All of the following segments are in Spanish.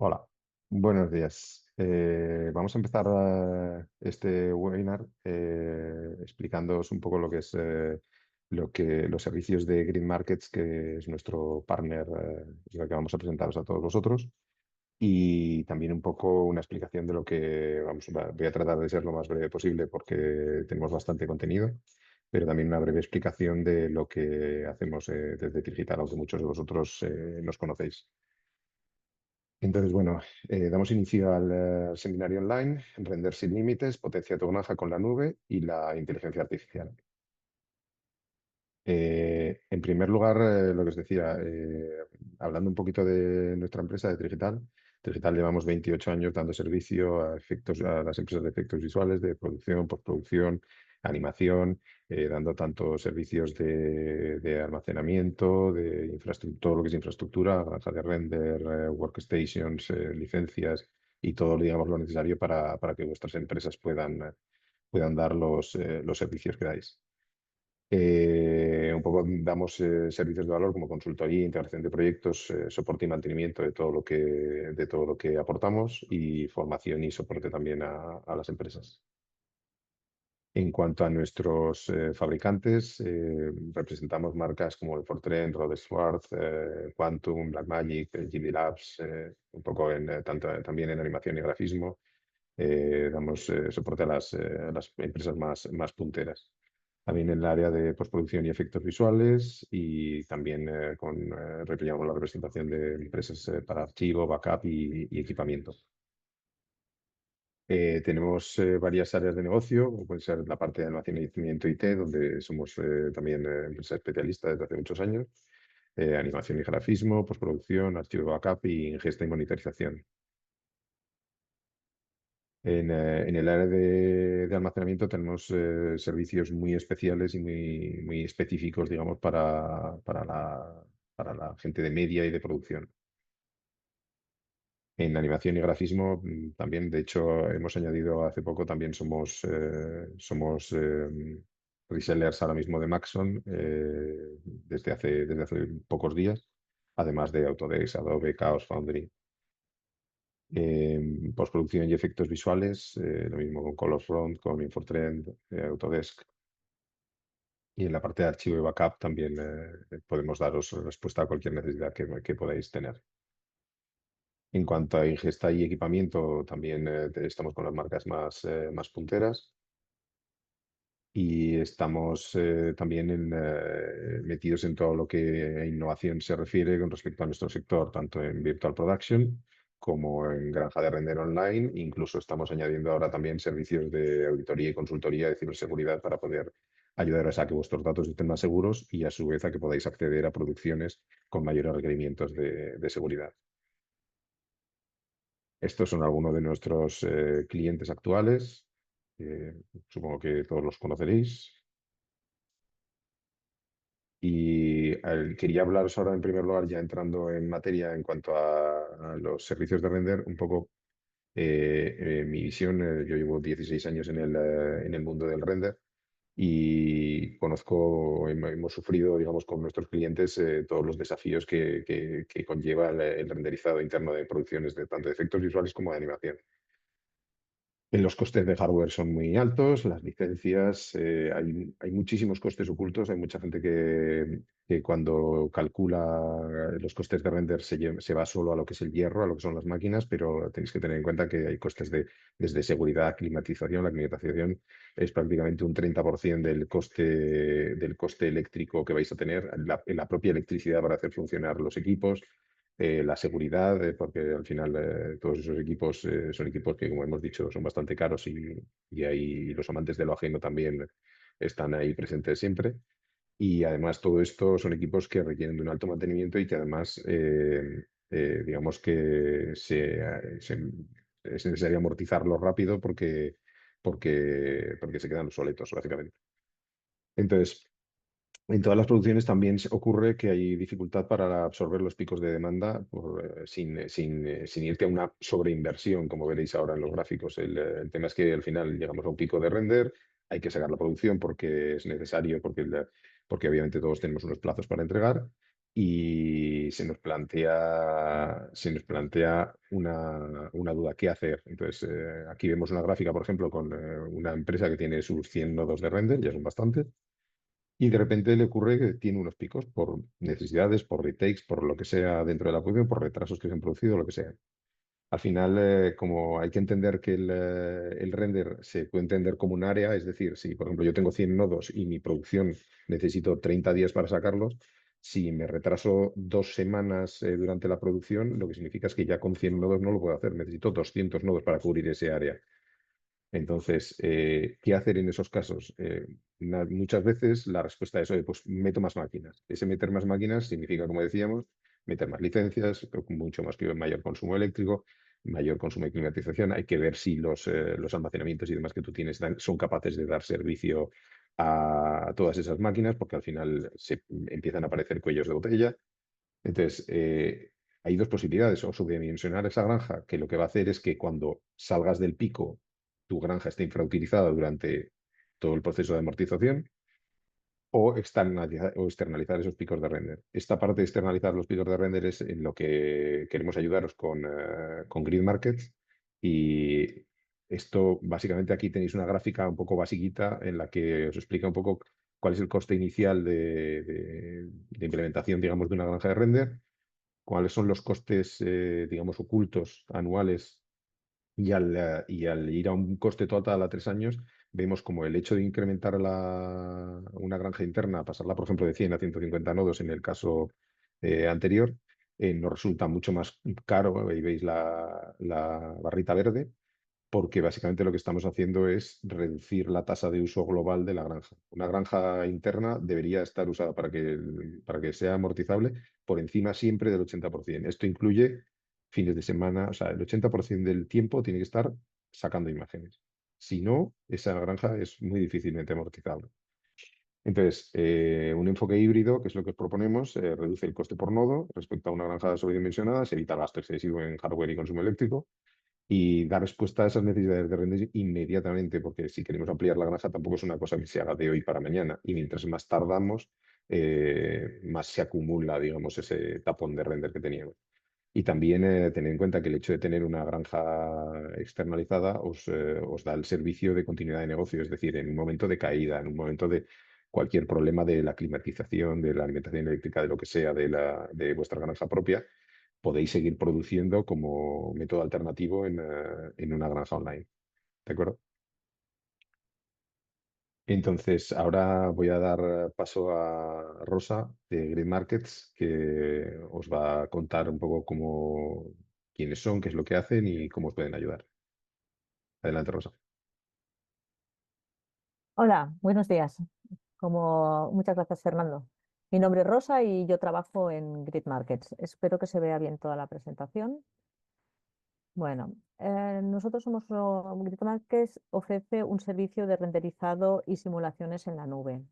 Hola, buenos días. Vamos a empezar este webinar explicándoos un poco lo que es los servicios de Green Markets, que es nuestro partner, es lo que vamos a presentaros a todos vosotros, y también un poco una explicación de lo que voy a tratar de ser lo más breve posible porque tenemos bastante contenido, pero también una breve explicación de lo que hacemos desde Digital, aunque muchos de vosotros nos conocéis. Entonces, bueno, damos inicio al seminario online, Render sin límites, potencia tu granja con la nube y la inteligencia artificial. En primer lugar, lo que os decía, hablando un poquito de nuestra empresa de Trigital, Trigital llevamos 28 años dando servicio a las empresas de efectos visuales, de producción, postproducción, animación, dando tanto servicios de almacenamiento, de infraestructura, todo lo que es infraestructura, granja de render, workstations, licencias y todo, digamos, lo necesario para que vuestras empresas puedan dar los servicios que dais. Un poco damos servicios de valor como consultoría, integración de proyectos, soporte y mantenimiento de todo lo que aportamos y formación y soporte también a las empresas. En cuanto a nuestros fabricantes, representamos marcas como el Fortran, Rhode Schwartz, Quantum, Blackmagic, GD Labs, un poco también en animación y grafismo. Damos soporte a las empresas más punteras. También en el área de postproducción y efectos visuales y también replicamos la representación de empresas para archivo, backup y equipamiento. Tenemos varias áreas de negocio, como puede ser la parte de almacenamiento IT, donde somos también empresa especialista desde hace muchos años, animación y grafismo, postproducción, archivo backup y ingesta y monitorización. En el área de almacenamiento tenemos servicios muy especiales y muy específicos, digamos, para la gente de media y de producción. En animación y grafismo también, de hecho, hemos añadido hace poco, también somos resellers ahora mismo de Maxon desde hace pocos días, además de Autodesk, Adobe, Chaos Foundry. Postproducción y efectos visuales, lo mismo con ColorFront, con Infortrend, Autodesk. Y en la parte de archivo y backup también podemos daros respuesta a cualquier necesidad que podáis tener. En cuanto a ingesta y equipamiento, también estamos con las marcas más punteras y estamos también metidos en todo lo que a innovación se refiere con respecto a nuestro sector, tanto en Virtual Production como en granja de render online. Incluso estamos añadiendo ahora también servicios de auditoría y consultoría de ciberseguridad para poder ayudaros a que vuestros datos estén más seguros y a su vez a que podáis acceder a producciones con mayores requerimientos de seguridad. Estos son algunos de nuestros clientes actuales. Supongo que todos los conoceréis. Y quería hablaros ahora, en primer lugar, ya entrando en materia en cuanto a los servicios de render, un poco mi visión. Yo llevo 16 años en el mundo del render y hemos sufrido, digamos, con nuestros clientes todos los desafíos que conlleva el renderizado interno de producciones de tanto de efectos visuales como de animación. Los costes de hardware son muy altos, las licencias, hay muchísimos costes ocultos, hay mucha gente que cuando calcula los costes de render se va solo a lo que es el hierro, a lo que son las máquinas, pero tenéis que tener en cuenta que hay costes desde seguridad, climatización. La climatización es prácticamente un 30% del coste eléctrico que vais a tener, en la propia electricidad para hacer funcionar los equipos, la seguridad, porque al final todos esos equipos son equipos que, como hemos dicho, son bastante caros y ahí los amantes de lo ajeno también están ahí presentes siempre. Y además todo esto son equipos que requieren de un alto mantenimiento y que además, digamos que es necesario amortizarlos rápido porque se quedan obsoletos, básicamente. Entonces, en todas las producciones también ocurre que hay dificultad para absorber los picos de demanda sin irte a una sobreinversión, como veréis ahora en los gráficos. El tema es que al final llegamos a un pico de render, hay que sacar la producción porque es necesario, porque obviamente todos tenemos unos plazos para entregar y se nos plantea una duda, ¿qué hacer? Entonces, aquí vemos una gráfica, por ejemplo, con una empresa que tiene sus 100 nodos de render, ya son bastantes, y de repente le ocurre que tiene unos picos por necesidades, por retakes, por lo que sea dentro de la producción, por retrasos que se han producido, lo que sea. Al final, como hay que entender que el render se puede entender como un área, es decir, si por ejemplo yo tengo 100 nodos y mi producción necesito 30 días para sacarlos, si me retraso 2 semanas durante la producción, lo que significa es que ya con 100 nodos no lo puedo hacer, necesito 200 nodos para cubrir ese área. Entonces, ¿qué hacer en esos casos? Muchas veces la respuesta es, oye, pues meto más máquinas. Ese meter más máquinas significa, como decíamos, meter más licencias, mucho más mayor consumo eléctrico, mayor consumo de climatización. Hay que ver si los almacenamientos y demás que tú tienes son capaces de dar servicio a todas esas máquinas, porque al final se empiezan a aparecer cuellos de botella. Entonces, hay dos posibilidades, o subdimensionar esa granja, que lo que va a hacer es que cuando salgas del pico, tu granja esté infrautilizada durante todo el proceso de amortización, o externalizar esos picos de render. Esta parte de externalizar los picos de render es en lo que queremos ayudaros con Grid Markets. Y esto, básicamente, aquí tenéis una gráfica un poco basiquita en la que os explica un poco cuál es el coste inicial de implementación, digamos, de una granja de render, cuáles son los costes, digamos, ocultos anuales y al ir a un coste total a 3 años, vemos como el hecho de incrementar una granja interna, pasarla, por ejemplo, de 100 a 150 nodos en el caso anterior, nos resulta mucho más caro. Ahí veis la barrita verde, porque básicamente lo que estamos haciendo es reducir la tasa de uso global de la granja. Una granja interna debería estar usada para que sea amortizable por encima siempre del 80%. Esto incluye fines de semana, o sea, el 80% del tiempo tiene que estar sacando imágenes. Si no, esa granja es muy difícilmente amortizable. Entonces, un enfoque híbrido, que es lo que os proponemos, reduce el coste por nodo respecto a una granja sobredimensionada, se evita gasto excesivo en hardware y consumo eléctrico, y dar respuesta a esas necesidades de render inmediatamente, porque si queremos ampliar la granja tampoco es una cosa que se haga de hoy para mañana, y mientras más tardamos, más se acumula, digamos, ese tapón de render que teníamos. Y también tener en cuenta que el hecho de tener una granja externalizada os da el servicio de continuidad de negocio, es decir, en un momento de caída, en un momento de cualquier problema de la climatización, de la alimentación eléctrica, de lo que sea, de vuestra granja propia, podéis seguir produciendo como método alternativo en una granja online. ¿De acuerdo? Entonces, ahora voy a dar paso a Rosa de Green Markets, que os va a contar un poco quiénes son, qué es lo que hacen y cómo os pueden ayudar. Adelante, Rosa. Hola, buenos días. Muchas gracias, Fernando. Mi nombre es Rosa y yo trabajo en Grid Markets. Espero que se vea bien toda la presentación. Bueno, nosotros Grid Markets ofrece un servicio de renderizado y simulaciones en la nube.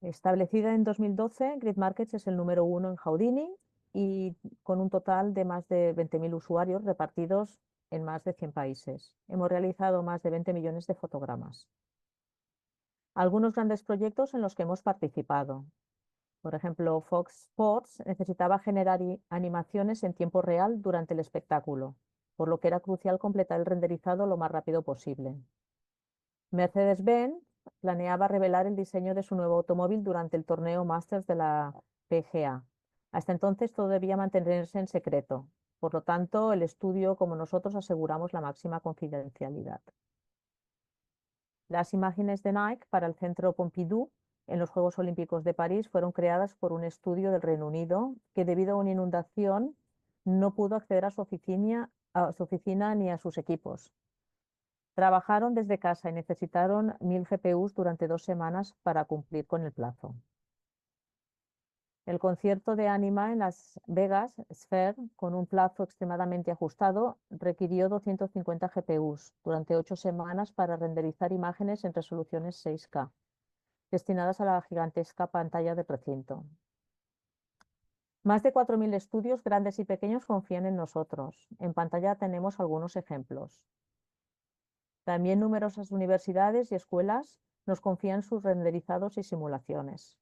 Establecida en 2012, Grid Markets es el número uno en Houdini y con un total de más de 20.000 usuarios repartidos en más de 100 países. Hemos realizado más de 20 millones de fotogramas. Algunos grandes proyectos en los que hemos participado. Por ejemplo, Fox Sports necesitaba generar animaciones en tiempo real durante el espectáculo, por lo que era crucial completar el renderizado lo más rápido posible. Mercedes-Benz planeaba revelar el diseño de su nuevo automóvil durante el torneo Masters de la PGA. Hasta entonces todo debía mantenerse en secreto. Por lo tanto, el estudio, como nosotros, aseguramos la máxima confidencialidad. Las imágenes de Nike para el Centro Pompidou en los Juegos Olímpicos de París fueron creadas por un estudio del Reino Unido que, debido a una inundación, no pudo acceder a su oficina ni a sus equipos. Trabajaron desde casa y necesitaron 1.000 GPUs durante 2 semanas para cumplir con el plazo. El concierto de Anima en Las Vegas, Sphere, con un plazo extremadamente ajustado, requirió 250 GPUs durante 8 semanas para renderizar imágenes en resoluciones 6K, destinadas a la gigantesca pantalla del recinto. Más de 4.000 estudios grandes y pequeños confían en nosotros. En pantalla tenemos algunos ejemplos. También numerosas universidades y escuelas nos confían sus renderizados y simulaciones.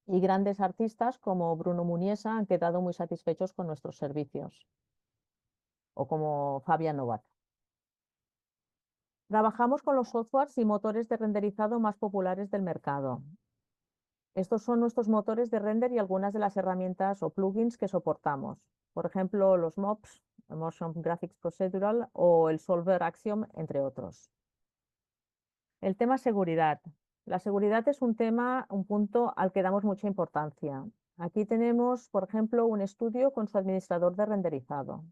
y grandes artistas como Bruno Muniesa han quedado muy satisfechos con nuestros servicios, o como Fabian Nowak. Trabajamos con los softwares y motores de renderizado más populares del mercado. Estos son nuestros motores de render y algunas de las herramientas o plugins que soportamos. Por ejemplo, los MOPs, Motion Graphics Procedural, o el Solver Axiom, entre otros. El tema seguridad. La seguridad es un tema, un punto al que damos mucha importancia. Aquí tenemos, por ejemplo, un estudio con su administrador de renderizado.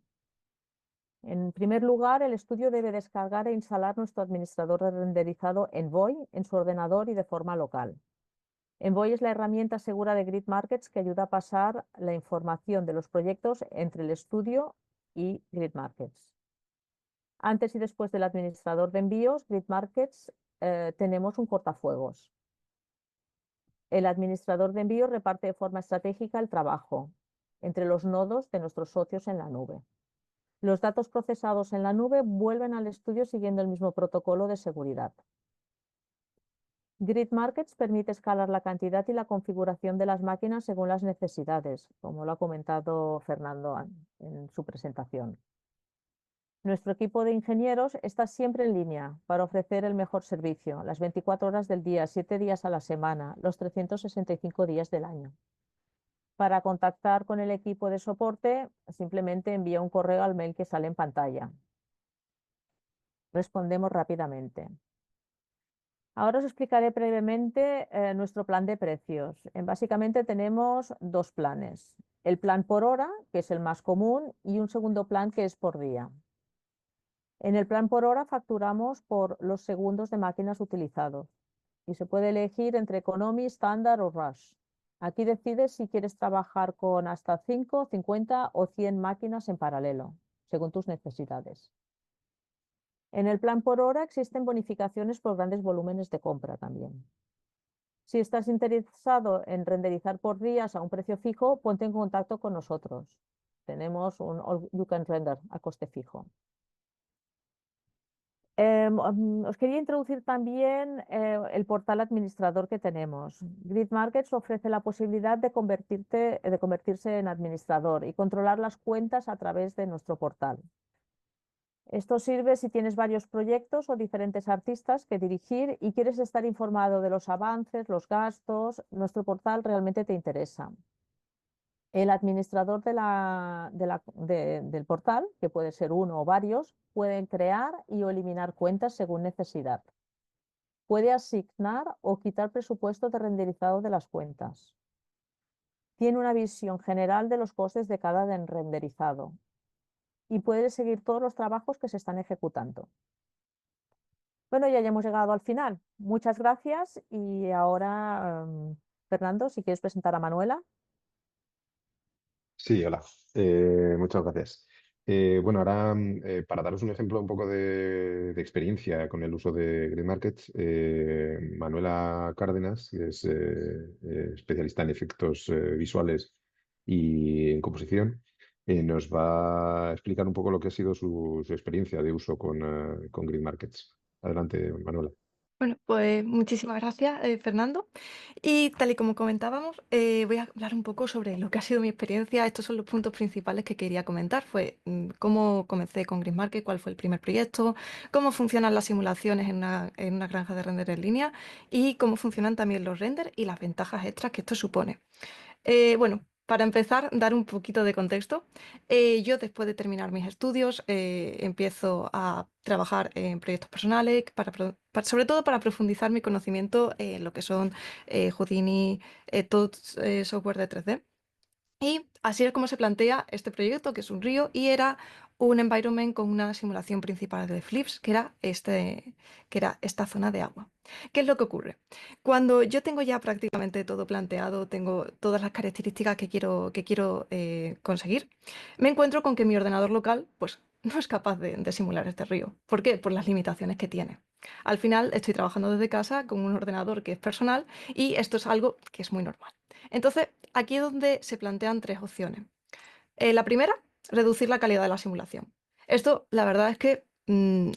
En primer lugar, el estudio debe descargar e instalar nuestro administrador de renderizado Envoy en su ordenador y de forma local. Envoy es la herramienta segura de Grid Markets que ayuda a pasar la información de los proyectos entre el estudio y Grid Markets. Antes y después del administrador de envíos, Grid Markets, tenemos un cortafuegos. El administrador de envíos reparte de forma estratégica el trabajo entre los nodos de nuestros socios en la nube. Los datos procesados en la nube vuelven al estudio siguiendo el mismo protocolo de seguridad. Grid Markets permite escalar la cantidad y la configuración de las máquinas según las necesidades, como lo ha comentado Fernando en su presentación. Nuestro equipo de ingenieros está siempre en línea para ofrecer el mejor servicio, las 24 horas del día, 7 días a la semana, los 365 días del año. Para contactar con el equipo de soporte, simplemente envía un correo al mail que sale en pantalla. Respondemos rápidamente. Ahora os explicaré brevemente nuestro plan de precios. Básicamente tenemos dos planes. El plan por hora, que es el más común, y un segundo plan que es por día. En el plan por hora facturamos por los segundos de máquinas utilizados y se puede elegir entre Economy, Standard o Rush. Aquí decides si quieres trabajar con hasta 5, 50 o 100 máquinas en paralelo, según tus necesidades. En el plan por hora existen bonificaciones por grandes volúmenes de compra también. Si estás interesado en renderizar por días a un precio fijo, ponte en contacto con nosotros. Tenemos un All You Can Render a coste fijo. Os quería introducir también el portal administrador que tenemos. Grid Markets ofrece la posibilidad de convertirse en administrador y controlar las cuentas a través de nuestro portal. Esto sirve si tienes varios proyectos o diferentes artistas que dirigir y quieres estar informado de los avances, los gastos. Nuestro portal realmente te interesa. El administrador del portal, que puede ser uno o varios, pueden crear y o eliminar cuentas según necesidad. Puede asignar o quitar presupuesto de renderizado de las cuentas. Tiene una visión general de los costes de cada renderizado y puede seguir todos los trabajos que se están ejecutando. Bueno, ya hemos llegado al final. Muchas gracias y ahora, Fernando, si quieres presentar a Manuela. Sí, hola. Muchas gracias. Bueno, ahora para daros un ejemplo un poco de experiencia con el uso de Green Markets, Manuela Cárdenas, que es especialista en efectos visuales y en composición, nos va a explicar un poco lo que ha sido su experiencia de uso con Green Markets. Adelante, Manuela. Bueno, pues muchísimas gracias, Fernando. Y tal y como comentábamos, voy a hablar un poco sobre lo que ha sido mi experiencia. Estos son los puntos principales que quería comentar. Fue cómo comencé con GridMarket, cuál fue el primer proyecto, cómo funcionan las simulaciones en una granja de render en línea y cómo funcionan también los renders y las ventajas extras que esto supone. Bueno, para empezar, dar un poquito de contexto. Yo después de terminar mis estudios empiezo a trabajar en proyectos personales, sobre todo para profundizar mi conocimiento en lo que son Houdini, todo software de 3D. Y así es como se plantea este proyecto, que es un río, y era un environment con una simulación principal de Flips, que era esta zona de agua. ¿Qué es lo que ocurre? Cuando yo tengo ya prácticamente todo planteado, tengo todas las características que quiero conseguir, me encuentro con que mi ordenador local pues, no es capaz de simular este río. ¿Por qué? Por las limitaciones que tiene. Al final estoy trabajando desde casa con un ordenador que es personal y esto es algo que es muy normal. Entonces, aquí es donde se plantean tres opciones. La primera, reducir la calidad de la simulación. Esto, la verdad es que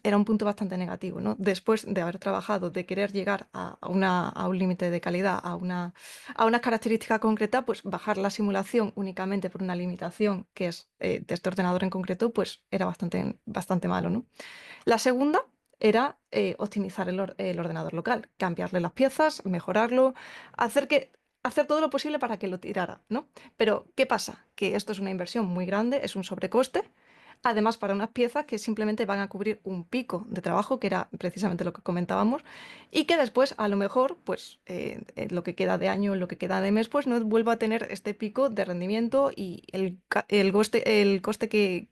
era un punto bastante negativo, ¿no? Después de haber trabajado, de querer llegar a un límite de calidad, a unas características concretas, pues bajar la simulación únicamente por una limitación que es de este ordenador en concreto, pues era bastante malo, ¿no? La segunda era optimizar el ordenador local, cambiarle las piezas, mejorarlo, hacer todo lo posible para que lo tirara, ¿no? Pero, ¿qué pasa? Que esto es una inversión muy grande, es un sobrecoste. Además, para unas piezas que simplemente van a cubrir un pico de trabajo, que era precisamente lo que comentábamos, y que después, a lo mejor, pues lo que queda de año, lo que queda de mes, pues no vuelva a tener este pico de rendimiento y el coste que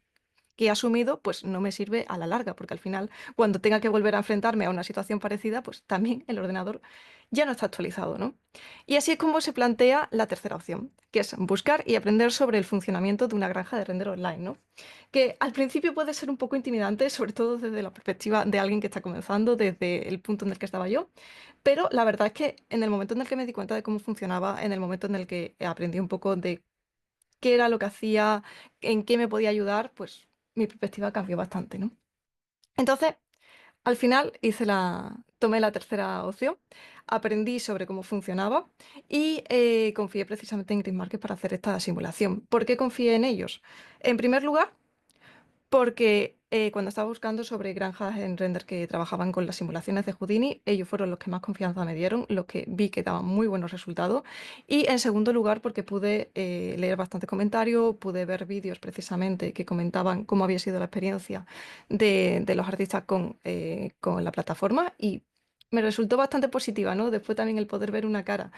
he asumido, pues no me sirve a la larga, porque al final, cuando tenga que volver a enfrentarme a una situación parecida, pues también el ordenador ya no está actualizado, ¿no? Y así es como se plantea la tercera opción, que es buscar y aprender sobre el funcionamiento de una granja de render online, ¿no? Que al principio puede ser un poco intimidante, sobre todo desde la perspectiva de alguien que está comenzando, desde el punto en el que estaba yo, pero la verdad es que en el momento en el que me di cuenta de cómo funcionaba, en el momento en el que aprendí un poco de qué era lo que hacía, en qué me podía ayudar, pues mi perspectiva cambió bastante, ¿no? Entonces, al final tomé la tercera opción, aprendí sobre cómo funcionaba y confié precisamente en Greenmarket para hacer esta simulación. ¿Por qué confié en ellos? En primer lugar, porque cuando estaba buscando sobre granjas en render que trabajaban con las simulaciones de Houdini, ellos fueron los que más confianza me dieron, los que vi que daban muy buenos resultados. Y en segundo lugar, porque pude leer bastantes comentarios, pude ver vídeos precisamente que comentaban cómo había sido la experiencia de los artistas con la plataforma y me resultó bastante positiva, ¿no? Después también el poder ver una cara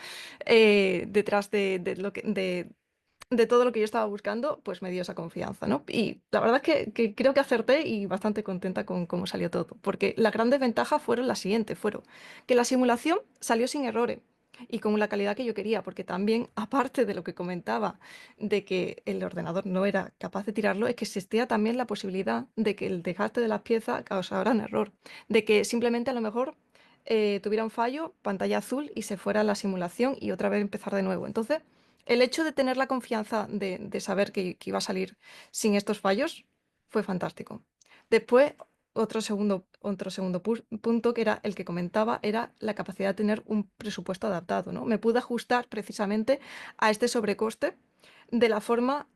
detrás de todo lo que yo estaba buscando, pues me dio esa confianza, ¿no? Y la verdad es que creo que acerté y bastante contenta con cómo salió todo, porque las grandes ventajas fueron las siguientes, fueron que la simulación salió sin errores y con la calidad que yo quería, porque también, aparte de lo que comentaba, de que el ordenador no era capaz de tirarlo, es que existía también la posibilidad de que el desgaste de las piezas causara un error, de que simplemente a lo mejor tuviera un fallo, pantalla azul y se fuera la simulación y otra vez empezar de nuevo. Entonces, el hecho de tener la confianza de saber que iba a salir sin estos fallos fue fantástico. Después, otro segundo punto que era el que comentaba, era la capacidad de tener un presupuesto adaptado, ¿no? Me pude ajustar precisamente a este sobrecoste de la forma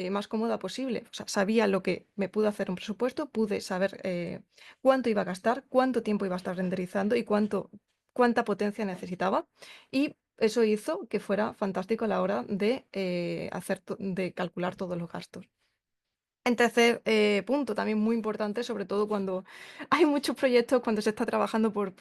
más cómoda posible. O sea, sabía lo que me pudo hacer un presupuesto, pude saber cuánto iba a gastar, cuánto tiempo iba a estar renderizando y cuánta potencia necesitaba. Y eso hizo que fuera fantástico a la hora de, de calcular todos los gastos. En tercer punto, también muy importante, sobre todo cuando hay muchos proyectos, cuando se está trabajando por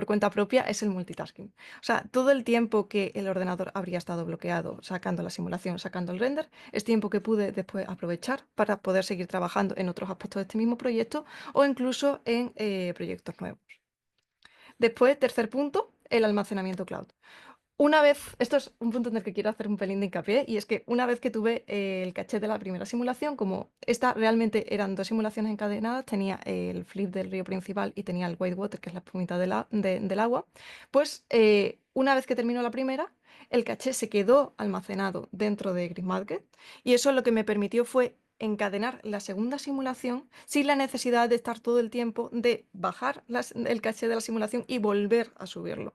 cuenta propia, es el multitasking. O sea, todo el tiempo que el ordenador habría estado bloqueado sacando la simulación, sacando el render, es tiempo que pude después aprovechar para poder seguir trabajando en otros aspectos de este mismo proyecto o incluso en proyectos nuevos. Después, tercer punto, el almacenamiento cloud. Una vez, esto es un punto en el que quiero hacer un pelín de hincapié, y es que una vez que tuve el caché de la primera simulación, como esta realmente eran dos simulaciones encadenadas, tenía el flip del río principal y tenía el whitewater, que es la espumita del agua, pues una vez que terminó la primera, el caché se quedó almacenado dentro de Greenmarket, y eso lo que me permitió fue encadenar la segunda simulación sin la necesidad de estar todo el tiempo de bajar el caché de la simulación y volver a subirlo.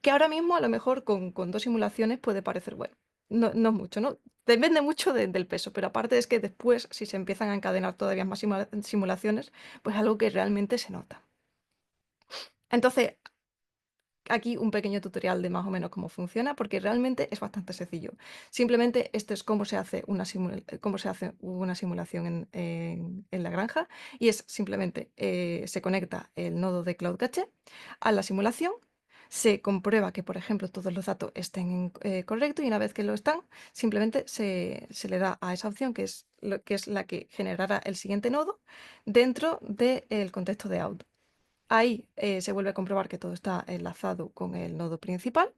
Que ahora mismo a lo mejor con dos simulaciones puede parecer, bueno, no es mucho, ¿no? Depende mucho del peso, pero aparte es que después, si se empiezan a encadenar todavía más simulaciones, pues algo que realmente se nota. Entonces, aquí un pequeño tutorial de más o menos cómo funciona, porque realmente es bastante sencillo. Simplemente esto es cómo se hace una simulación en la granja, y es simplemente se conecta el nodo de Cloud Cache a la simulación. Se comprueba que, por ejemplo, todos los datos estén correctos y una vez que lo están, simplemente se le da a esa opción que es la que generará el siguiente nodo dentro del contexto de out. Ahí se vuelve a comprobar que todo está enlazado con el nodo principal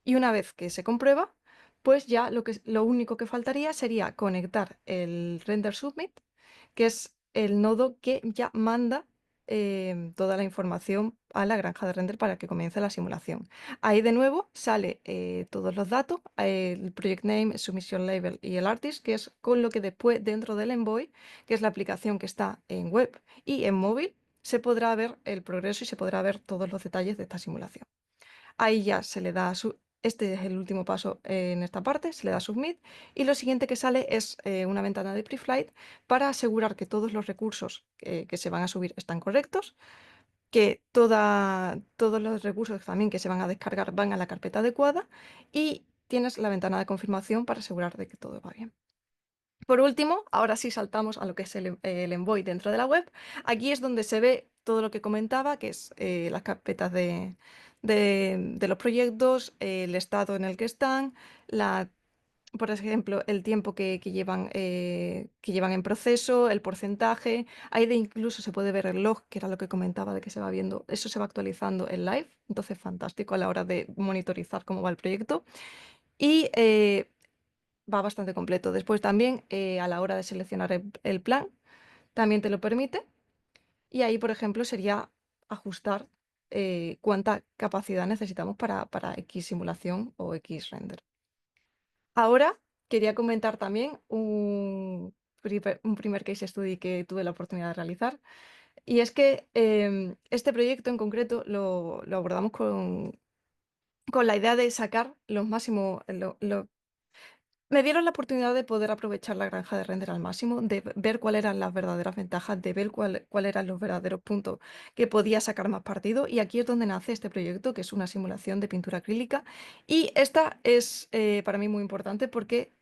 y una vez que se comprueba, pues ya lo único que faltaría sería conectar el render submit, que es el nodo que ya manda toda la información a la granja de render para que comience la simulación. Ahí de nuevo sale todos los datos, el project name, submission label y el artist, que es con lo que después dentro del Envoy, que es la aplicación que está en web y en móvil, se podrá ver el progreso y se podrá ver todos los detalles de esta simulación. Ahí ya se le da este es el último paso en esta parte, se le da submit y lo siguiente que sale es una ventana de preflight para asegurar que todos los recursos que se van a subir están correctos, que todos los recursos también que se van a descargar van a la carpeta adecuada y tienes la ventana de confirmación para asegurar de que todo va bien. Por último, ahora sí saltamos a lo que es el Envoy dentro de la web. Aquí es donde se ve todo lo que comentaba, que es las carpetas de los proyectos, el estado en el que están, por ejemplo, el tiempo que llevan en proceso, el porcentaje. Ahí incluso se puede ver el log, que era lo que comentaba de que se va viendo. Eso se va actualizando en live, entonces fantástico a la hora de monitorizar cómo va el proyecto. Y va bastante completo. Después también a la hora de seleccionar el plan, también te lo permite. Y ahí, por ejemplo, sería ajustar cuánta capacidad necesitamos para X simulación o X render. Ahora quería comentar también un primer case study que tuve la oportunidad de realizar. Y es que este proyecto en concreto lo abordamos con la idea de sacar los máximos, me dieron la oportunidad de poder aprovechar la granja de render al máximo, de ver cuáles eran las verdaderas ventajas, de ver cuáles eran los verdaderos puntos que podía sacar más partido. Y aquí es donde nace este proyecto, que es una simulación de pintura acrílica. Y esta es para mí muy importante porque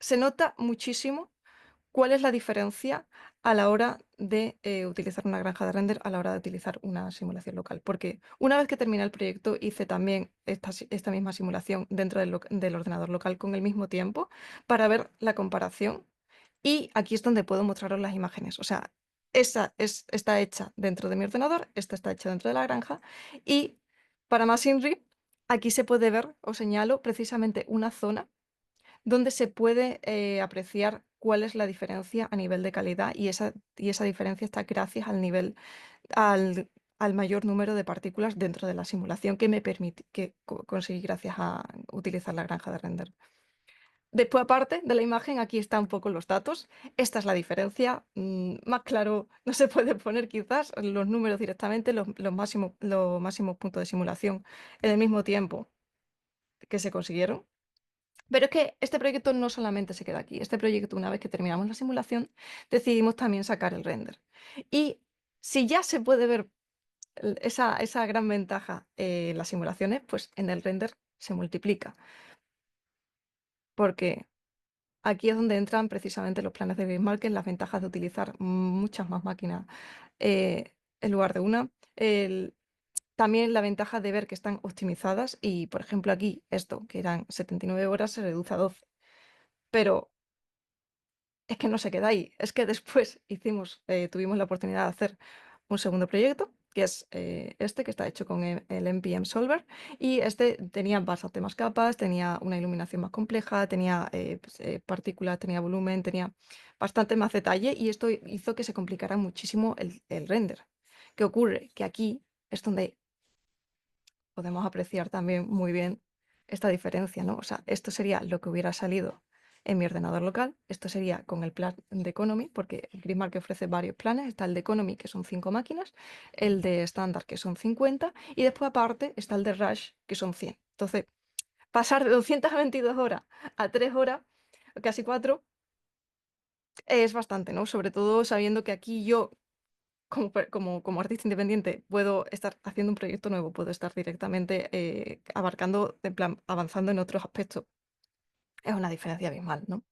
se nota muchísimo cuál es la diferencia a la hora de utilizar una granja de render, a la hora de utilizar una simulación local. Porque una vez que terminé el proyecto, hice también esta misma simulación dentro del ordenador local con el mismo tiempo para ver la comparación. Y aquí es donde puedo mostraros las imágenes. O sea, está hecha dentro de mi ordenador, esta está hecha dentro de la granja. Y para más INRI, aquí se puede ver, os señalo precisamente una zona donde se puede apreciar cuál es la diferencia a nivel de calidad y esa diferencia está gracias al mayor número de partículas dentro de la simulación que me permite conseguí gracias a utilizar la granja de render. Después, aparte de la imagen, aquí están un poco los datos. Esta es la diferencia. Más claro no se puede poner quizás los números directamente, los máximos puntos de simulación en el mismo tiempo que se consiguieron. Pero es que este proyecto no solamente se queda aquí. Este proyecto, una vez que terminamos la simulación, decidimos también sacar el render. Y si ya se puede ver esa gran ventaja en las simulaciones, pues en el render se multiplica. Porque aquí es donde entran precisamente los planes de Gridmarket, las ventajas de utilizar muchas más máquinas en lugar de una. También la ventaja de ver que están optimizadas y, por ejemplo, aquí esto, que eran 79 horas, se reduce a 12. Pero es que no se queda ahí. Es que después tuvimos la oportunidad de hacer un segundo proyecto, que es este, que está hecho con el NPM Solver. Y este tenía bastante más capas, tenía una iluminación más compleja, tenía partículas, tenía volumen, tenía bastante más detalle. Y esto hizo que se complicara muchísimo el render. ¿Qué ocurre? Que aquí es donde podemos apreciar también muy bien esta diferencia, ¿no? O sea, esto sería lo que hubiera salido en mi ordenador local. Esto sería con el plan de Economy, porque Gridmarket ofrece varios planes. Está el de Economy, que son 5 máquinas, el de Standard, que son 50, y después aparte está el de Rush, que son 100. Entonces, pasar de 222 horas a 3 horas, casi 4, es bastante, ¿no? Sobre todo sabiendo que aquí yo como artista independiente puedo estar haciendo un proyecto nuevo, puedo estar directamente abarcando, en plan, avanzando en otros aspectos. Es una diferencia abismal, ¿no?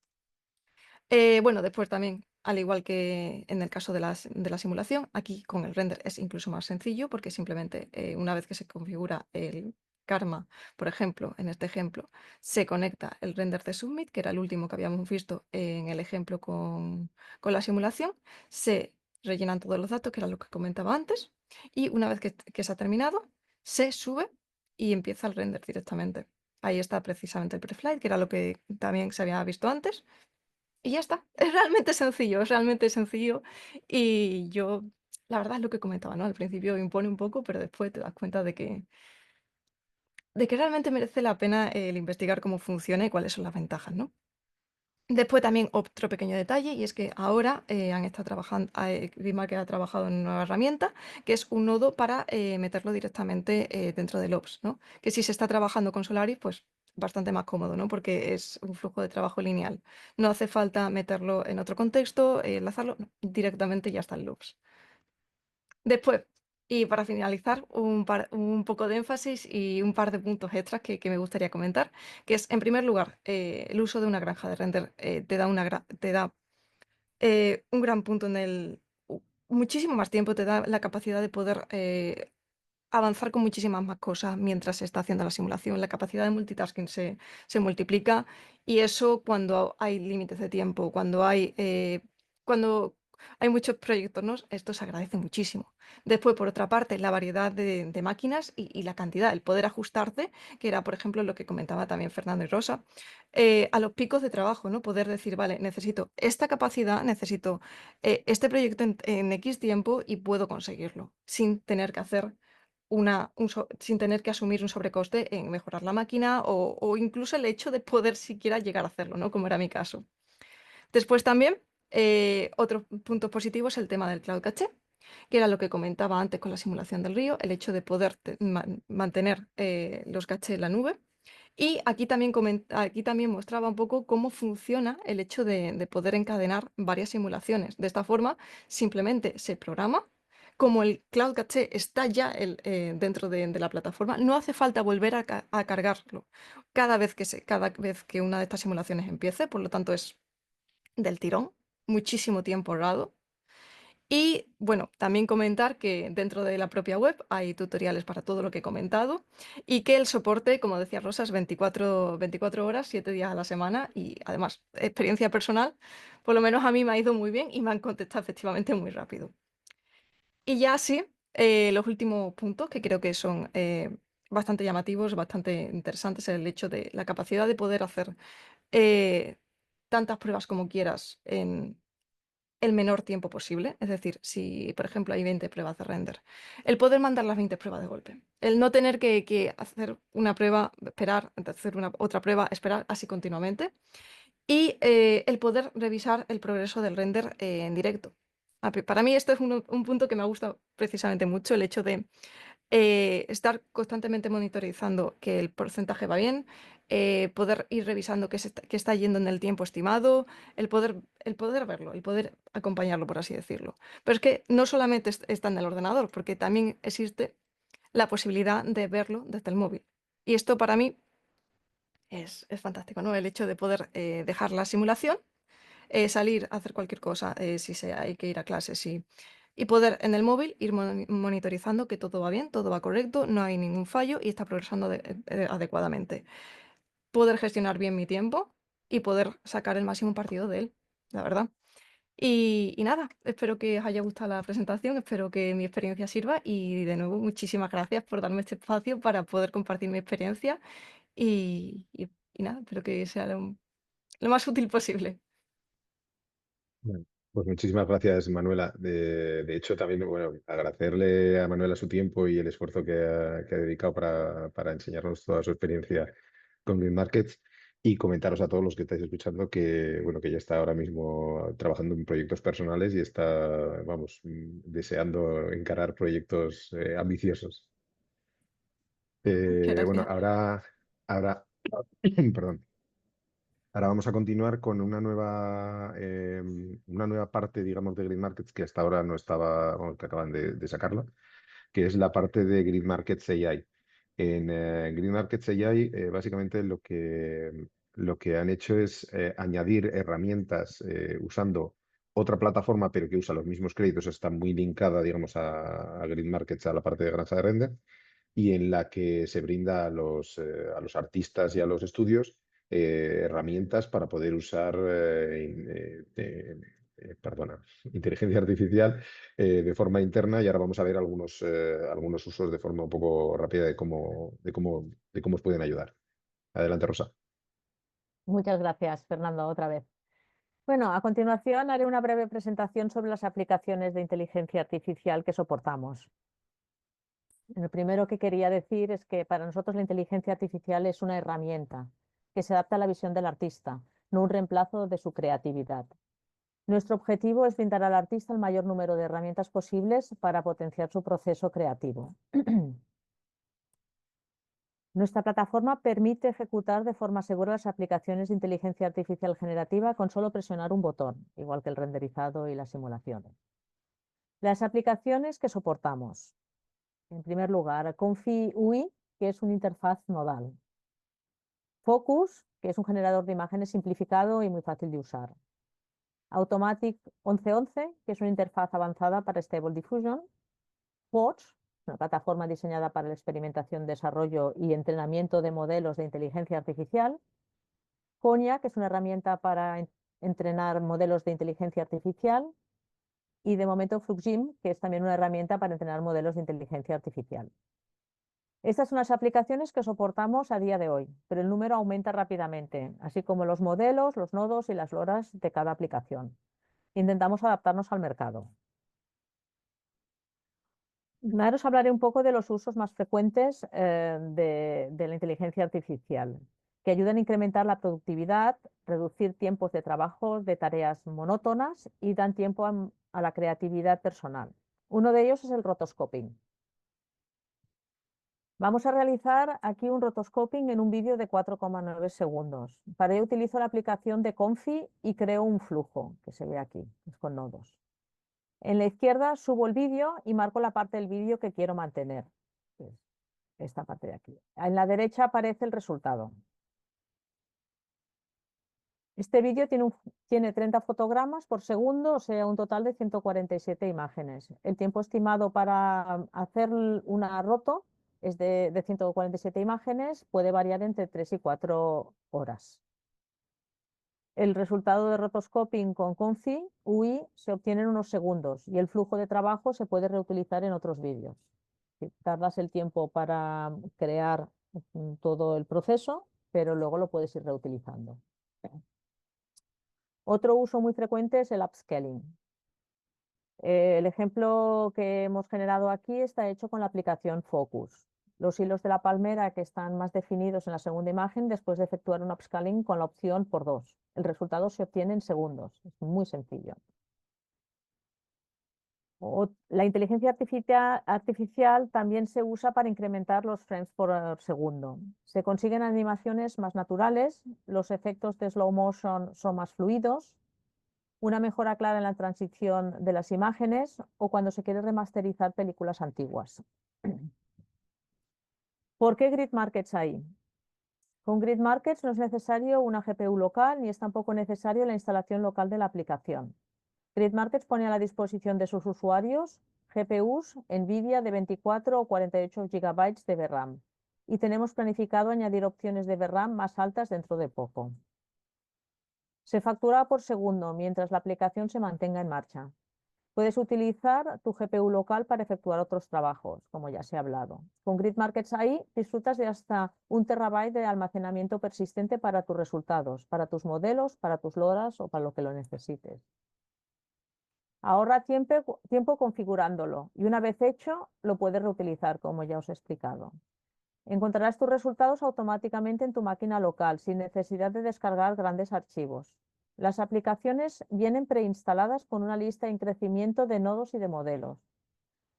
Bueno, después también, al igual que en el caso de la simulación, aquí con el render es incluso más sencillo porque simplemente una vez que se configura el Karma, por ejemplo, en este ejemplo, se conecta el render de Submit, que era el último que habíamos visto en el ejemplo con la simulación, se rellenan todos los datos, que era lo que comentaba antes, y una vez que se ha terminado, se sube y empieza el render directamente. Ahí está precisamente el preflight, que era lo que también se había visto antes. Y ya está, es realmente sencillo y yo la verdad es lo que comentaba, ¿no? Al principio impone un poco, pero después te das cuenta de que realmente merece la pena el investigar cómo funciona y cuáles son las ventajas, ¿no? Después también otro pequeño detalle, y es que ahora han estado trabajando, Bitmarket ha trabajado en una nueva herramienta, que es un nodo para meterlo directamente dentro del Ops, ¿no? Que si se está trabajando con Solaris, pues bastante más cómodo, ¿no? Porque es un flujo de trabajo lineal. No hace falta meterlo en otro contexto, enlazarlo, no, directamente ya está el Loops. Después, y para finalizar, un poco de énfasis y un par de puntos extras que me gustaría comentar, que es, en primer lugar, el uso de una granja de render te da un gran punto en muchísimo más tiempo, te da la capacidad de poder avanzar con muchísimas más cosas mientras se está haciendo la simulación. La capacidad de multitasking se multiplica y eso cuando hay límites de tiempo, cuando hay muchos proyectos, ¿no? Esto se agradece muchísimo. Después, por otra parte, la variedad de máquinas y la cantidad, el poder ajustarte, que era, por ejemplo, lo que comentaba también Fernando y Rosa, a los picos de trabajo, ¿no? Poder decir, vale, necesito esta capacidad, necesito este proyecto en X tiempo y puedo conseguirlo sin tener que hacer sin tener que asumir un sobrecoste en mejorar la máquina o incluso el hecho de poder siquiera llegar a hacerlo, ¿no? Como era mi caso. Después también, otro punto positivo es el tema del Cloud Caché, que era lo que comentaba antes con la simulación del río, el hecho de poder mantener los cachés en la nube. Y aquí también mostraba un poco cómo funciona el hecho de poder encadenar varias simulaciones. De esta forma, simplemente se programa. Como el Cloud Caché está ya dentro de la plataforma, no hace falta volver a cargarlo cada vez que una de estas simulaciones empiece. Por lo tanto, es del tirón, muchísimo tiempo ahorrado. Y bueno, también comentar que dentro de la propia web hay tutoriales para todo lo que he comentado y que el soporte, como decía Rosa, es 24 horas, 7 días a la semana y además, experiencia personal, por lo menos a mí me ha ido muy bien y me han contestado efectivamente muy rápido. Y ya sí, los últimos puntos que creo que son bastante llamativos, bastante interesantes, el hecho de la capacidad de poder hacer eh, tantas pruebas como quieras en el menor tiempo posible. Es decir, si por ejemplo hay 20 pruebas de render, el poder mandar las 20 pruebas de golpe. El no tener que hacer una prueba, esperar, hacer otra prueba, esperar así continuamente. Y el poder revisar el progreso del render en directo. Para mí esto es un punto que me gusta precisamente mucho, el hecho de estar constantemente monitorizando que el porcentaje va bien, poder ir revisando qué está yendo en el tiempo estimado, el poder verlo, el poder acompañarlo, por así decirlo. Pero es que no solamente está en el ordenador, porque también existe la posibilidad de verlo desde el móvil. Y esto para mí es fantástico, ¿no? El hecho de poder dejar la simulación, salir a hacer cualquier cosa, si hay que ir a clases y poder en el móvil ir monitorizando que todo va bien, todo va correcto, no hay ningún fallo y está progresando adecuadamente. Poder gestionar bien mi tiempo y poder sacar el máximo partido de él, la verdad. Y nada, espero que os haya gustado la presentación, espero que mi experiencia sirva y de nuevo muchísimas gracias por darme este espacio para poder compartir mi experiencia y nada, espero que sea lo más útil posible. Bueno, pues muchísimas gracias, Manuela. De hecho, también, bueno, agradecerle a Manuela su tiempo y el esfuerzo que ha dedicado para enseñarnos toda su experiencia con Green Markets y comentaros a todos los que estáis escuchando que, bueno, que ella está ahora mismo trabajando en proyectos personales y está, vamos, deseando encarar proyectos ambiciosos. Muchas Bueno, gracias. ahora, perdón. Ahora vamos a continuar con una nueva parte, digamos, de Grid Markets que hasta ahora no estaba, bueno, que acaban de sacarla, que es la parte de Grid Markets AI. En Grid Markets AI, básicamente lo que han hecho es añadir herramientas usando otra plataforma, pero que usa los mismos créditos, está muy linkada, digamos, a Grid Markets, a la parte de granja de render, y en la que se brinda a los artistas y a los estudios herramientas para poder usar perdona, inteligencia artificial de forma interna y ahora vamos a ver algunos usos de forma un poco rápida de cómo os pueden ayudar. Adelante, Rosa. Muchas gracias, Fernando, otra vez. Bueno, a continuación haré una breve presentación sobre las aplicaciones de inteligencia artificial que soportamos. Lo primero que quería decir es que para nosotros la inteligencia artificial es una herramienta que se adapta a la visión del artista, no un reemplazo de su creatividad. Nuestro objetivo es brindar al artista el mayor número de herramientas posibles para potenciar su proceso creativo. Nuestra plataforma permite ejecutar de forma segura las aplicaciones de inteligencia artificial generativa con solo presionar un botón, igual que el renderizado y las simulaciones. Las aplicaciones que soportamos. En primer lugar, Confi UI, que es una interfaz nodal. Focus, que es un generador de imágenes simplificado y muy fácil de usar. Automatic 1111, que es una interfaz avanzada para Stable Diffusion. Watch, una plataforma diseñada para la experimentación, desarrollo y entrenamiento de modelos de inteligencia artificial. Konya, que es una herramienta para entrenar modelos de inteligencia artificial. Y de momento FluxGym, que es también una herramienta para entrenar modelos de inteligencia artificial. Estas son las aplicaciones que soportamos a día de hoy, pero el número aumenta rápidamente, así como los modelos, los nodos y las loras de cada aplicación. Intentamos adaptarnos al mercado. Ahora os hablaré un poco de los usos más frecuentes de la inteligencia artificial, que ayudan a incrementar la productividad, reducir tiempos de trabajo de tareas monótonas y dan tiempo a la creatividad personal. Uno de ellos es el rotoscoping. Vamos a realizar aquí un rotoscoping en un vídeo de 4,9 segundos. Para ello utilizo la aplicación de Confi y creo un flujo, que se ve aquí, es con nodos. En la izquierda subo el vídeo y marco la parte del vídeo que quiero mantener, que es esta parte de aquí. En la derecha aparece el resultado. Este vídeo tiene 30 fotogramas por segundo, o sea, un total de 147 imágenes. El tiempo estimado para hacer una roto es de 147 imágenes, puede variar entre 3 y 4 horas. El resultado de rotoscoping con Confi UI se obtiene en unos segundos y el flujo de trabajo se puede reutilizar en otros vídeos. Si tardas el tiempo para crear todo el proceso, pero luego lo puedes ir reutilizando. Otro uso muy frecuente es el upscaling. El ejemplo que hemos generado aquí está hecho con la aplicación Focus. Los hilos de la palmera que están más definidos en la segunda imagen después de efectuar un upscaling con la opción por 2. El resultado se obtiene en segundos. Es muy sencillo. La inteligencia artificial también se usa para incrementar los frames por segundo. Se consiguen animaciones más naturales, los efectos de slow motion son más fluidos, una mejora clara en la transición de las imágenes o cuando se quiere remasterizar películas antiguas. ¿Por qué Grid Markets ahí? Con Grid Markets no es necesario una GPU local ni es tampoco necesario la instalación local de la aplicación. Grid Markets pone a la disposición de sus usuarios GPUs NVIDIA de 24 o 48 GB de VRAM y tenemos planificado añadir opciones de VRAM más altas dentro de poco. Se factura por segundo mientras la aplicación se mantenga en marcha. Puedes utilizar tu GPU local para efectuar otros trabajos, como ya se ha hablado. Con Grid Markets AI disfrutas de hasta 1 TB de almacenamiento persistente para tus resultados, para tus modelos, para tus loras o para lo que lo necesites. Ahorra tiempo configurándolo y una vez hecho lo puedes reutilizar, como ya os he explicado. Encontrarás tus resultados automáticamente en tu máquina local sin necesidad de descargar grandes archivos. Las aplicaciones vienen preinstaladas con una lista en crecimiento de nodos y de modelos.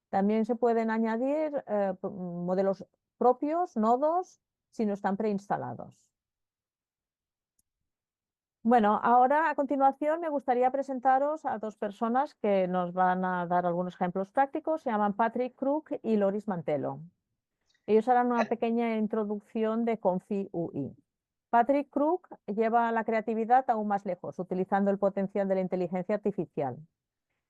También se pueden añadir modelos propios, nodos, si no están preinstalados. Bueno, ahora a continuación me gustaría presentaros a dos personas que nos van a dar algunos ejemplos prácticos. Se llaman Patrick Crook y Loris Mantelo. Ellos harán una pequeña introducción de Confi UI. Patrick Crook lleva la creatividad aún más lejos, utilizando el potencial de la inteligencia artificial.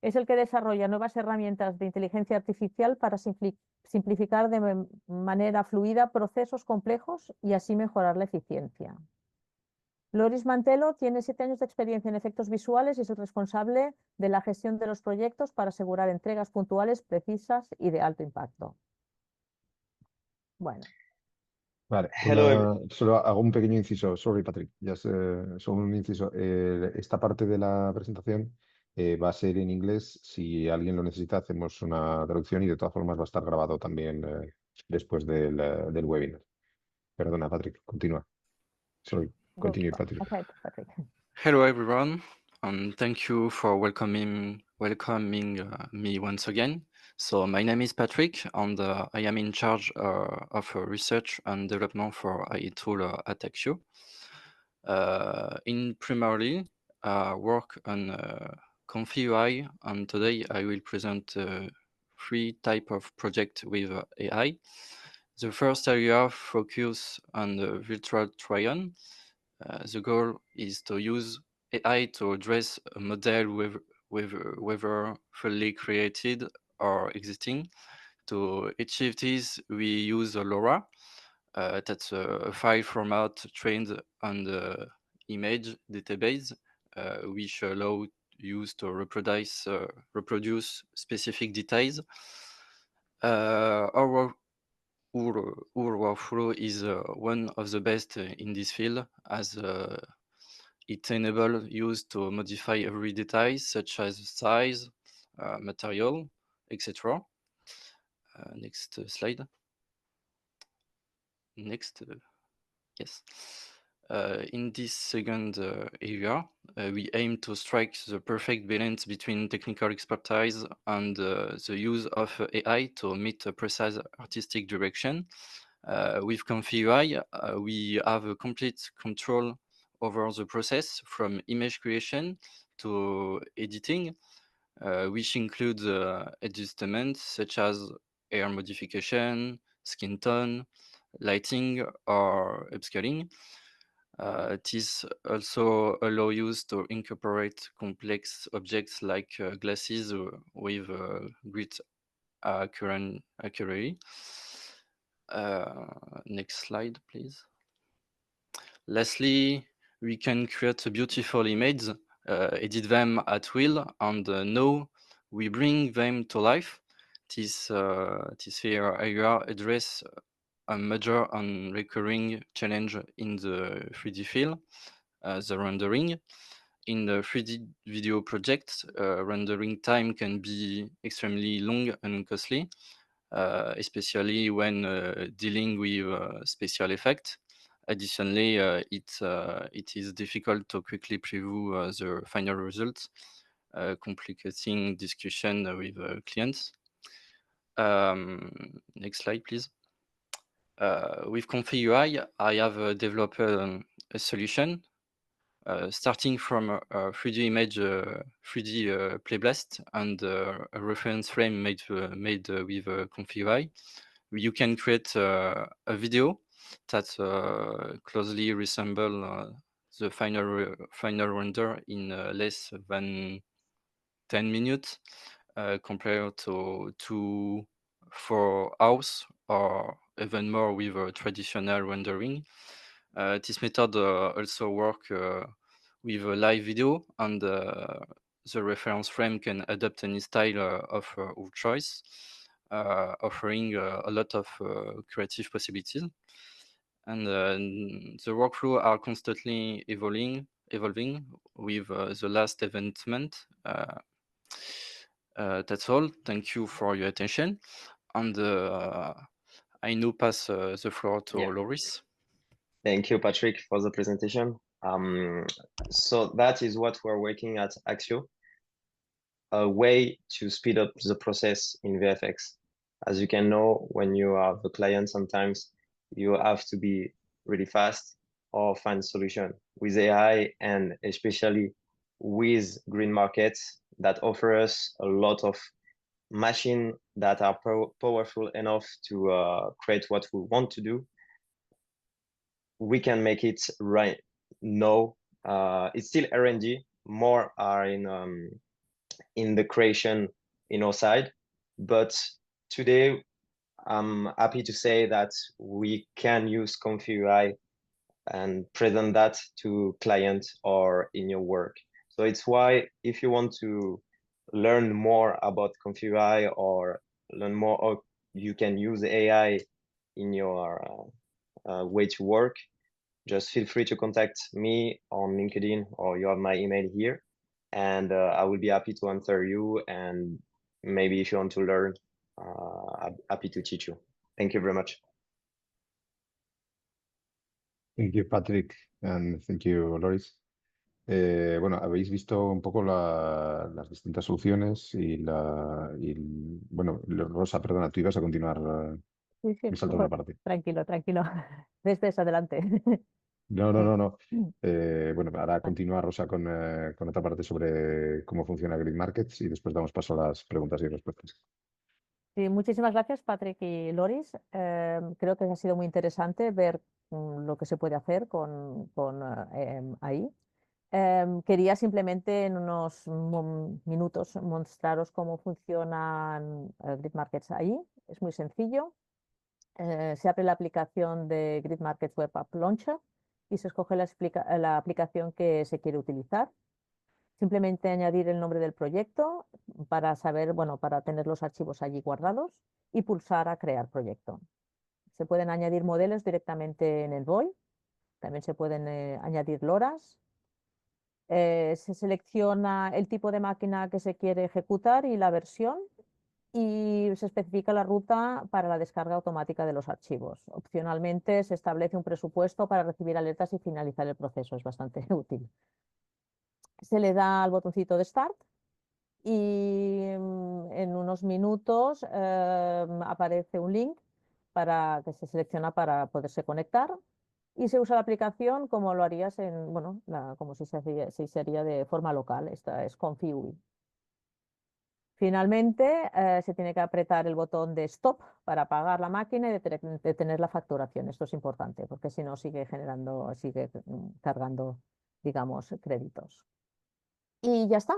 Es el que desarrolla nuevas herramientas de inteligencia artificial para simplificar de manera fluida procesos complejos y así mejorar la eficiencia. Loris Mantelo tiene 7 años de experiencia en efectos visuales y es el responsable de la gestión de los proyectos para asegurar entregas puntuales, precisas y de alto impacto. Bueno. Vale, Hello, solo hago un pequeño inciso. Sorry, Patrick. Solo un inciso. Esta parte de la presentación va a ser en inglés. Si alguien lo necesita, hacemos una traducción y de todas formas va a estar grabado también después del webinar. Perdona, Patrick. Continúa. Sorry. Go Continue, Patrick. ahead, Patrick. Hello everyone, and thank you for welcoming me once again. So my name is Patrick, and I am in charge of research and development for AI tool at Axio. In primarily work on ComfyUI, and today I will present three type of project with AI. The first area focus on the virtual try-on. The goal is to use AI to address a model whether fully created or existing. To achieve this, we use LoRa. That's a file format trained on the image database, which allow use to reproduce specific details. Our workflow is one of the best in this field, as it enables use to modify every detail, such as size, material, etc. Next slide. Next, yes. In this second area, we aim to strike the perfect balance between technical expertise and the use of AI to meet a precise artistic direction. With ComfyUI, we have a complete control over the process from image creation to editing, which includes adjustments such as hair modification, skin tone, lighting, or upscaling. This also allows you to incorporate complex objects like glasses with great accuracy. Next slide, please. Lastly, we can create a beautiful image, edit them at will, and now we bring them to life. This area address a major and recurring challenge in the 3D field, the rendering. In the 3D video project, rendering time can be extremely long and costly, especially when dealing with special effects. Additionally, it is difficult to quickly preview the final results, complicating discussion with clients. Next slide, please. With ComfyUI, I have developed a solution starting from a 3D image, 3D playblast, and a reference frame made with ComfyUI. You can create a video that closely resemble the final render in less than 10 minutes, compared to 4 hours or even more with a traditional rendering. This method also work with a live video, and the reference frame can adapt any style of choice, offering a lot of creative possibilities. And the workflow are constantly evolving with the last development. That's all. Thank you for your attention. And I now pass the floor to Loris. Thank you, Patrick, for the presentation. So that is what we're working at Axio, a way to speed up the process in VFX. As you can know, when you have a client, sometimes you have to be really fast or find solution with AI, and especially with green markets that offer us a lot of machines that are powerful enough to create what we want to do. We can make it right now. It's still R&D, more are in the creation in our side, but today I'm happy to say that we can use ComfyUI and present that to clients or in your work. So it's why if you want to learn more about ComfyUI or learn more, or you can use AI in your way to work, just feel free to contact me on LinkedIn, or you have my email here, and I will be happy to answer you. And maybe if you want to learn, I'm happy to teach you. Thank you very much. Thank you, Patrick, and thank you, Loris. Bueno, habéis visto un poco las distintas soluciones bueno, Rosa, perdona, tú ibas a continuar, Sí, sí, me salto una mejor. parte. Tranquilo, tranquilo. Después, adelante. No. Mm. Bueno, ahora continúa Rosa con otra parte sobre cómo funciona Grid Markets y después damos paso a las preguntas y respuestas. Sí, muchísimas gracias, Patrick y Loris. Creo que ha sido muy interesante ver lo que se puede hacer con ahí. Quería simplemente en unos minutos mostraros cómo funcionan Grid Markets ahí. Es muy sencillo. Se abre la aplicación de Grid Markets Web App Launcher y se escoge la aplicación que se quiere utilizar. Simplemente añadir el nombre del proyecto para saber, bueno, para tener los archivos allí guardados y pulsar a crear proyecto. Se pueden añadir modelos directamente en el BOI. También se pueden añadir loras. Se selecciona el tipo de máquina que se quiere ejecutar y la versión, y se especifica la ruta para la descarga automática de los archivos. Opcionalmente se establece un presupuesto para recibir alertas y finalizar el proceso. Es bastante útil. Se le da al botoncito de Start y en unos minutos aparece un link para que se selecciona para poderse conectar, y se usa la aplicación como lo harías en, bueno, como si se haría de forma local. Esta es Config. Finalmente, se tiene que apretar el botón de Stop para apagar la máquina y detener la facturación. Esto es importante porque si no sigue cargando, digamos, créditos. Y ya está,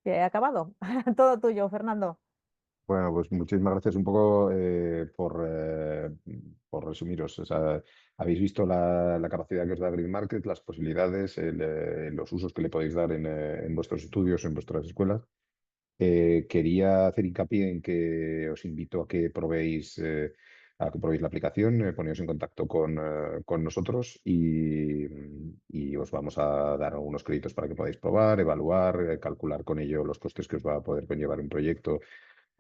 que he acabado. Todo tuyo, Fernando. Bueno, pues muchísimas gracias un poco por resumiros. O sea, habéis visto la capacidad que os da Grid Market, las posibilidades, los usos que le podéis dar en vuestros estudios, en vuestras escuelas. Quería hacer hincapié en que os invito a que probéis la aplicación, poneos en contacto con nosotros y os vamos a dar algunos créditos para que podáis probar, evaluar, calcular con ello los costes que os va a poder conllevar un proyecto,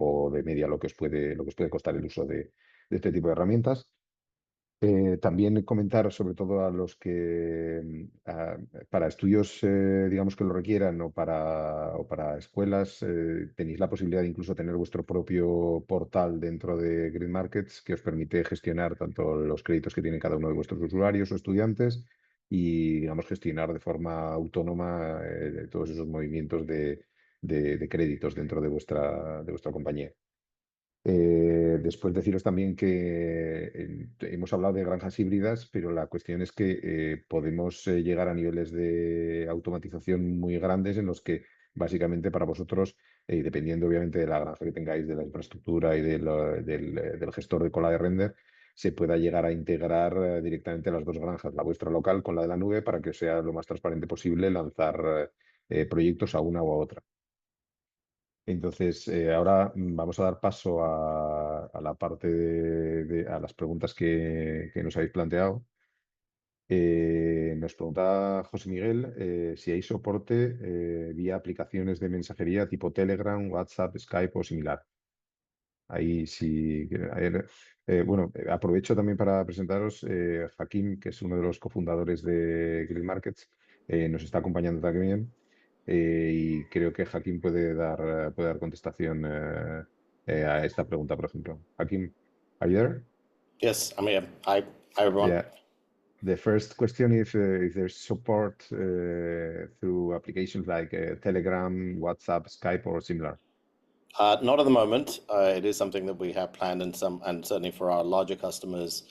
o de media lo que os puede costar el uso de este tipo de herramientas. También comentar, sobre todo a los que para estudios, digamos, que lo requieran, o para escuelas, tenéis la posibilidad de incluso tener vuestro propio portal dentro de Grid Markets que os permite gestionar tanto los créditos que tiene cada uno de vuestros usuarios o estudiantes y, digamos, gestionar de forma autónoma todos esos movimientos de créditos dentro de vuestra compañía. Después deciros también que hemos hablado de granjas híbridas, pero la cuestión es que podemos llegar a niveles de automatización muy grandes en los que básicamente para vosotros, dependiendo obviamente de la granja que tengáis, de la infraestructura y del gestor de cola de render, se pueda llegar a integrar directamente las dos granjas, la vuestra local con la de la nube, para que os sea lo más transparente posible lanzar proyectos a una o a otra. Entonces, ahora vamos a dar paso a la parte a las preguntas que nos habéis planteado. Nos pregunta José Miguel si hay soporte vía aplicaciones de mensajería tipo Telegram, WhatsApp, Skype o similar. Ahí sí. Bueno, aprovecho también para presentaros Hakim, que es uno de los cofundadores de Grid Markets. Nos está acompañando también. Y creo que Hakim puede dar contestación a esta pregunta, por ejemplo. Hakim, are you there? Yes, I'm here. Hi everyone. Yeah. The first question is if there's support through applications like Telegram, WhatsApp, Skype, or similar. Not at the moment. It is something that we have planned, and certainly for our larger customers,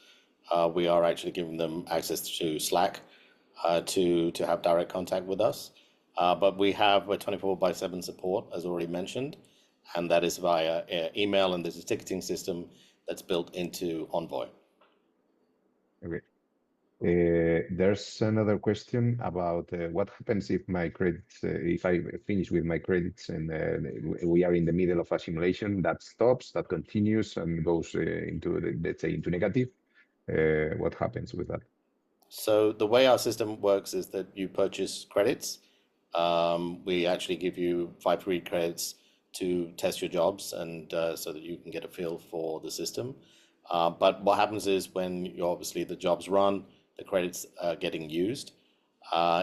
we are actually giving them access to Slack to have direct contact with us. But we have a 24/7 support, as already mentioned, and that is via email, and there's a ticketing system that's built into Envoy. Okay. There's another question about what happens if my credits, if I finish with my credits and we are in the middle of a simulation that stops, that continues and goes into, let's say, into negative. what happens with that? So the way our system works is that you purchase credits. We actually give you 5 free credits to test your jobs and so that you can get a feel for the system. But what happens is when you obviously the jobs run, the credits are getting used.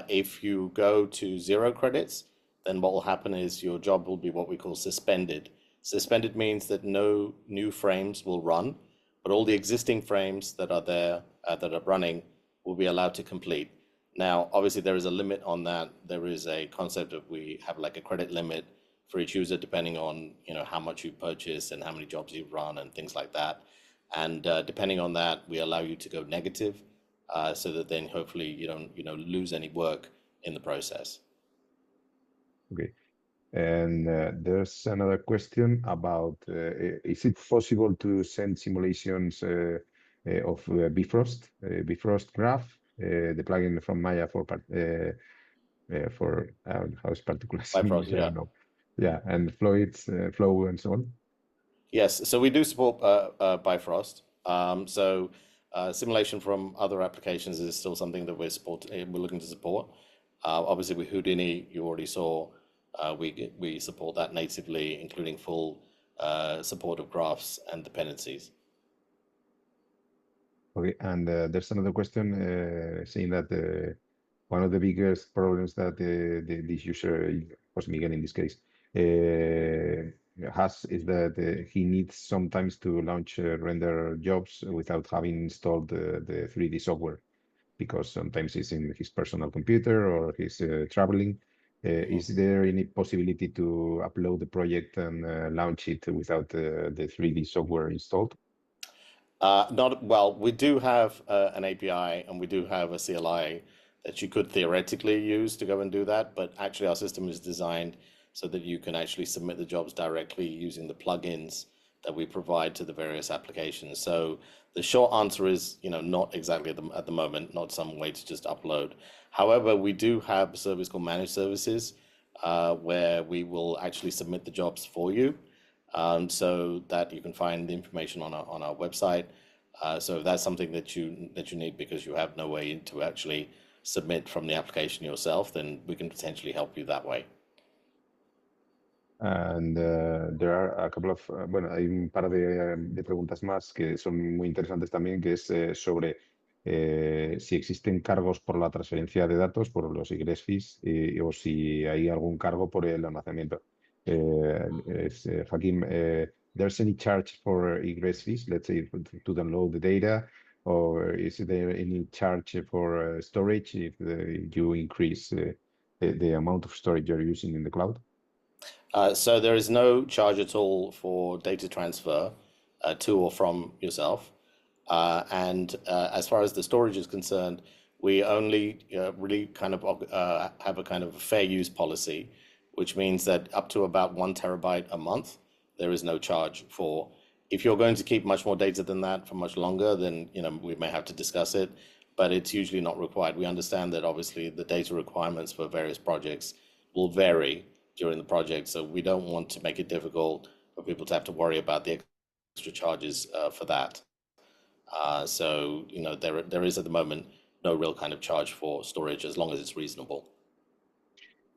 If you go to 0 credits, then what will happen is your job will be what we call suspended. Suspended means that no new frames will run, but all the existing frames that are there that are running will be allowed to complete. Now, obviously, there is a limit on that. There is a concept of we have like a credit limit for each user, depending on how much you purchase and how many jobs you run and things like that. And depending on that, we allow you to go negative, so that then hopefully you don't lose any work in the process. Okay. And there's another question about is it possible to send simulations of Bifrost, Bifrost Graph, the plugin from Maya for house particulars in Bifrost, English, I yeah. don't know. Yeah, and fluids, flow and so on. Yes, so we do support Bifrost. So simulation from other applications is still something that we're looking to support. Obviously, with Houdini, you already saw we support that natively, including full support of graphs and dependencies. Okay, and there's another question saying that one of the biggest problems that this user, Jose Miguel in this case, has is that he needs sometimes to launch render jobs without having installed the 3D software, because sometimes he's in his personal computer or he's traveling. Is there any possibility to upload the project and launch it without the 3D software installed? Well, we do have an API and we do have a CLI that you could theoretically use to go and do that, but actually our system is designed so that you can actually submit the jobs directly using the plugins that we provide to the various applications. So the short answer is, not exactly at the moment, not some way to just upload. However, we do have a service called Managed Services, where we will actually submit the jobs for you. So that you can find the information on our website. So if that's something that you need because you have no way to actually submit from the application yourself, then we can potentially help you that way. And there are a couple of, bueno, hay un par de preguntas más que son muy interesantes también, que es sobre si existen cargos por la transferencia de datos, por los egress fees, o si hay algún cargo por el almacenamiento. Joaquín, there's any charge for egress fees, let's say to download the data, or is there any charge for storage if you increase the amount of storage you're using in the cloud? So there is no charge at all for data transfer to or from yourself. And as far as the storage is concerned, we only really kind of have a kind of fair use policy, which means that up to about 1 terabyte a month, there is no charge for. If you're going to keep much more data than that for much longer, then we may have to discuss it, but it's usually not required. We understand that obviously the data requirements for various projects will vary during the project, so we don't want to make it difficult for people to have to worry about the extra charges for that. So there is at the moment no real kind of charge for storage as long as it's reasonable.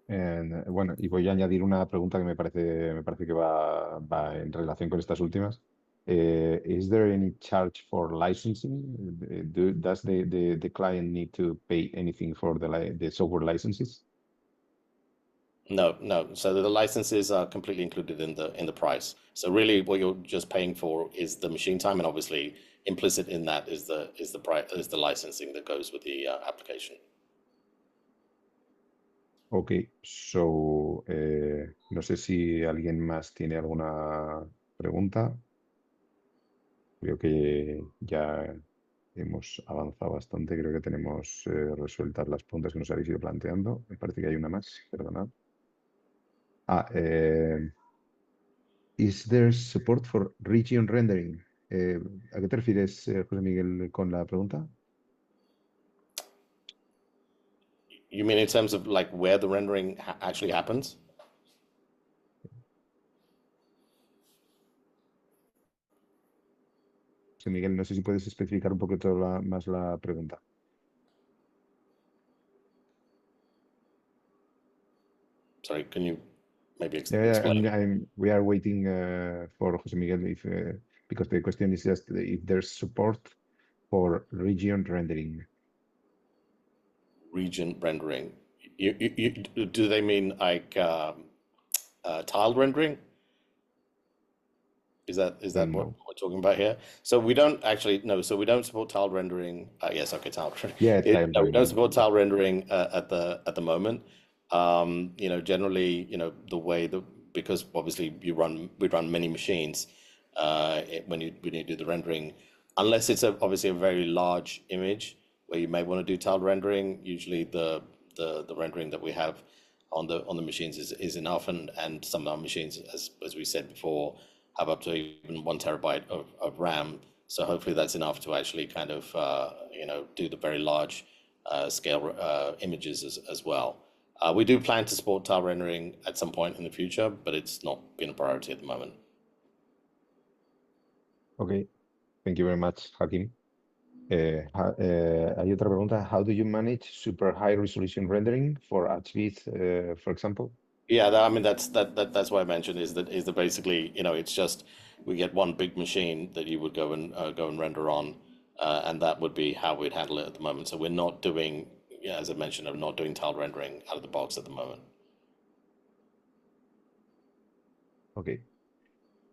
Bueno, y voy a añadir una pregunta que me parece que va en relación con estas últimas. Is there any charge for licensing? Does the client need to pay anything for the software licenses? No. So the licenses are completely included in the price. So really, what you're just paying for is the machine time, and obviously implicit in that is the licensing that goes with the application. Okay, so no sé si alguien más tiene alguna pregunta. Creo que ya hemos avanzado bastante. Creo que tenemos resueltas las preguntas que nos habéis ido planteando. Me parece que hay una más, perdonad. Is there support for region rendering? ¿A qué te refieres, José Miguel, con la pregunta? You mean in terms of like where the rendering actually happens? José Miguel, no sé si puedes especificar un poquito más la pregunta. Sorry, can you maybe Yeah, explain? we are waiting for José Miguel because the question is just if there's support for region rendering. Region rendering. Do they mean like tile rendering? Is that what No. we're talking about here? So we don't actually no. So we don't support tile rendering. Yes, okay, tile rendering. Yeah, tile No, we don't rendering. support tile rendering at the moment. Generally, the way because obviously we run many machines when you do the rendering, unless it's obviously a very large image where you may want to do tile rendering. Usually the rendering that we have on the machines is enough, and some of our machines, as we said before, have up to even 1 terabyte of RAM. So hopefully that's enough to actually kind of do the very large scale images as well. We do plan to support tile rendering at some point in the future, but it's not been a priority at the moment. Okay, thank you very much, Hakim. Hay otra pregunta. How do you manage super high resolution rendering for HVs, for example? Yeah, that's why I mentioned is that basically it's just we get one big machine that you would go and render on, and that would be how we'd handle it at the moment. So we're not doing, as I mentioned, I'm not doing tile rendering out of the box at the moment. Okay.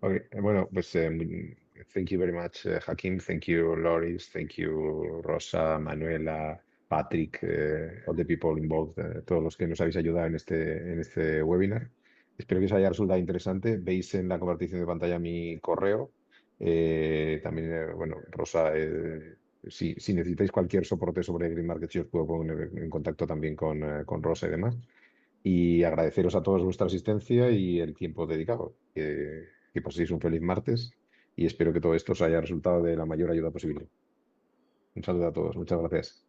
Okay. Bueno, pues thank you very much, Hakim. Thank you, Loris. Thank you, Rosa, Manuela, Patrick, all the people involved, todos los que nos habéis ayudado en este webinar. Espero que os haya resultado interesante. Veis en la compartición de pantalla mi correo. También, bueno, Rosa, si necesitáis cualquier soporte sobre Green Markets, yo os puedo poner en contacto también con Rosa y demás. Y agradeceros a todos vuestra asistencia y el tiempo dedicado. Que paséis un feliz martes y espero que todo esto os haya resultado de la mayor ayuda posible. Un saludo a todos. Muchas gracias.